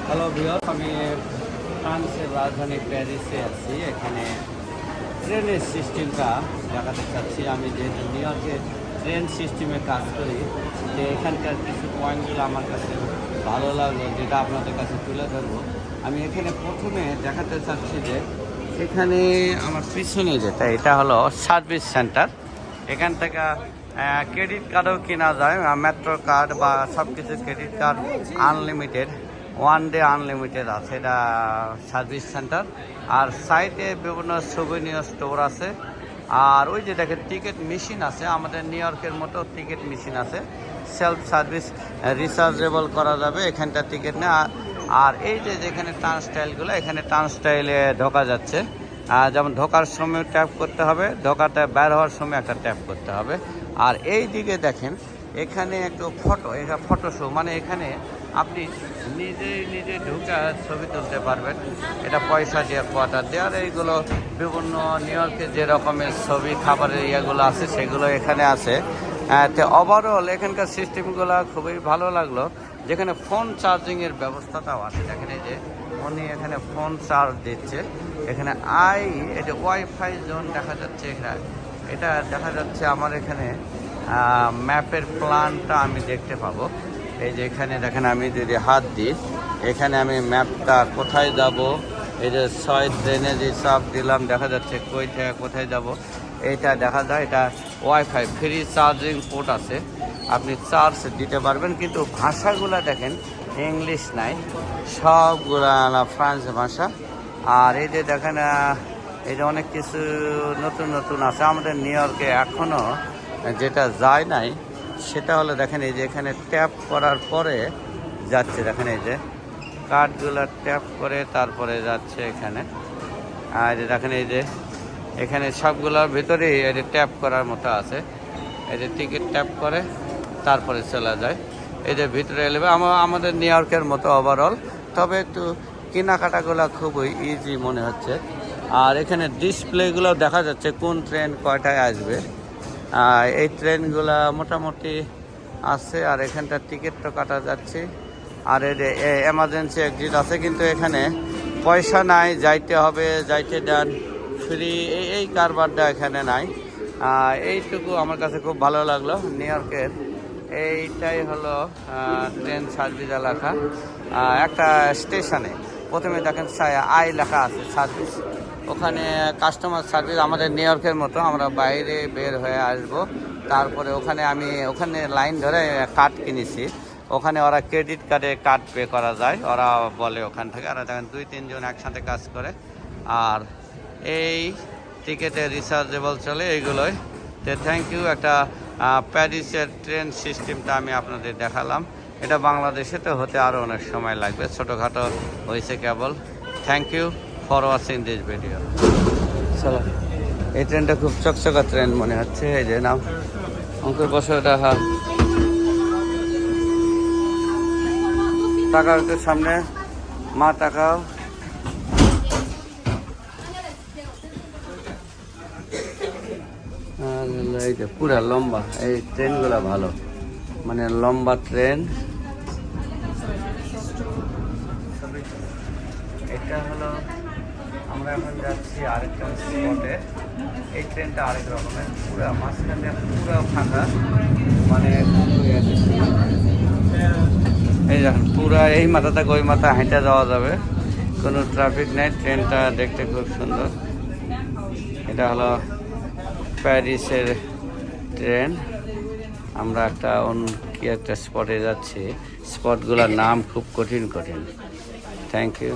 Hello viewers, আমি ফ্রান্সের রাজধানী প্যারিসে আছি। এখানে ট্রেনের সিস্টেমটা দেখাতে চাচ্ছি। আমি যেহেতু নিউ ইয়র্কে ট্রেন সিস্টেমে কাজ করি, যে এখানকার কিছু পয়েন্টগুলো আমার কাছে ভালো লাগলো, যেটা আপনাদের কাছে তুলে ধরবো। আমি এখানে প্রথমে দেখাতে চাচ্ছি যে এখানে আমার পিছনে যেটা, এটা হলো সার্ভিস সেন্টার। এখান থেকে ক্রেডিট কার্ডও কেনা যায়, মেট্রো কার্ড বা সব কিছু credit card unlimited, one day unlimited আছে। এটা সার্ভিস সেন্টার। আর সাইডে বিভিন্ন সুভিনিয়ার স্টোর আছে। আর ওই যে দেখেন টিকিট মেশিন আছে, আমাদের নিউ ইয়র্কের মতো টিকিট মেশিন আছে, সেলফ সার্ভিস, রিচার্জেবল করা যাবে এখানটা টিকিট নেই। আর এই যে যেখানে টার্নস্টাইলগুলো, এখানে টার্নস্টাইলে ঢোকা যাচ্ছে। যেমন ঢোকার সময় ট্যাপ করতে হবে, ঢোকাতে বের হওয়ার সময় একটা ট্যাপ করতে হবে। আর এই দিকে দেখেন এখানে একটু ফটো শো, মানে এখানে আপনি নিজে ঢুকে ছবি তুলতে পারবেন। এটা পয়সা দিয়ে, কোয়ার্টার দিয়ে। আর এইগুলো বিভিন্ন নিউ ইয়র্কে যে রকমের ছবি খাবারের ইয়েগুলো আছে সেগুলো এখানে আছে। তো ওভারঅল এখানকার সিস্টেমগুলো খুবই ভালো লাগলো। যেখানে ফোন চার্জিংয়ের ব্যবস্থাটাও আছে। দেখেন এই যে উনি এখানে ফোন চার্জ দিচ্ছে। এখানে এটা ওয়াইফাই জোন দেখা যাচ্ছে। এখানে এটা দেখা যাচ্ছে আমার এখানে ম্যাপের প্ল্যানটা আমি দেখতে পাবো। এই যে এখানে দেখেন, আমি যদি হাত দিই, এখানে আমি ম্যাপটা কোথায় যাব, এই যে 6 ট্রেনে যে চাপ দিলাম দেখা যাচ্ছে কই থেকে কোথায় যাব, এইটা দেখা যায়। এটা ওয়াইফাই ফ্রি চার্জিং পোর্ট আছে, আপনি চার্জ দিতে পারবেন। কিন্তু ভাষাগুলো দেখেন ইংলিশ নাই, সবগুলা ফ্রান্স ভাষা। আর এই যে দেখেন এই যে অনেক কিছু নতুন আছে আমাদের নিউ ইয়র্কে এখনও যেটা যায় নাই, সেটা হলো দেখেন এই যে এখানে ট্যাপ করার পরে যাচ্ছে। দেখেন এই যে কার্ডগুলো ট্যাপ করে তারপরে যাচ্ছে এখানে। আর দেখেন এই যে এখানে সবগুলোর ভিতরেই এই যে ট্যাপ করার মতো আছে। এই যে টিকিট ট্যাপ করে তারপরে চলে যায়। এই যে ভিতরে এলে আমাদের নিউ ইয়র্কের মতো ওভারঅল, তবে একটু কেনাকাটাগুলো খুবই ইজি মনে হচ্ছে। আর এখানে ডিসপ্লেগুলো দেখা যাচ্ছে কোন ট্রেন কয়টায় আসবে। এই ট্রেনগুলো মোটামুটি আছে। আর এখানটা টিকিট তো কাটা যাচ্ছে। আর এই যে এমার্জেন্সি এক্সিট আছে, কিন্তু এখানে পয়সা নাই, যাইতে হবে, যাইতে দেন ফ্রি, এই কারবারটা এখানে নাই। এইটুকু আমার কাছে খুব ভালো লাগলো নিউ ইয়র্কের। এইটাই হলো ট্রেন সার্ভিস এলাকা। একটা স্টেশনে প্রথমে দেখেন আই লেখা আছে সার্ভিস, ওখানে কাস্টমার সার্ভিস। আমাদের নিউ ইয়র্কের মতো আমরা বাইরে বের হয়ে আসব, তারপরে ওখানে লাইন ধরে কার্ড কিনেছি। ওখানে ওরা ক্রেডিট কার্ডে কার্ড পে করা যায়, ওরা বলে ওখান থেকে। আর দেখেন 2-3 জন একসাথে কাজ করে। আর এই টিকিটে রিচার্জেবল চলে এইগুলোই। তো থ্যাংক ইউ। একটা প্যারিসের ট্রেন সিস্টেমটা আমি আপনাদের দেখালাম। এটা বাংলাদেশে তো হতে আরও অনেক সময় লাগবে, ছোটোখাটো হয়েছে কেবল। Thank you for watching this video. চলো, এই ট্রেনটা খুব চকচকা ট্রেন মনে হচ্ছে। এই যে নাম অঙ্কুর বসে, ওটা টাকা একটু সামনে, মা টাকাও। এই যে পুরা লম্বা এই ট্রেনগুলো ভালো, মানে লম্বা ট্রেন। এটা হলো আমরা এখন যাচ্ছি আরেকটা স্পটে। এই ট্রেনটা আরেক রকমের, পুরা মাঝখানে পুরা ফাঁকা, মানে এই দেখেন পুরা এই মাথা থেকে ওই মাথা হেঁটে যাওয়া যাবে, কোনো ট্রাফিক নেই। ট্রেনটা দেখতে খুব সুন্দর। এটা হলো প্যারিসের ট্রেন। আমরা একটা স্পটে যাচ্ছি, স্পটগুলোর নাম খুব কঠিন। Thank you.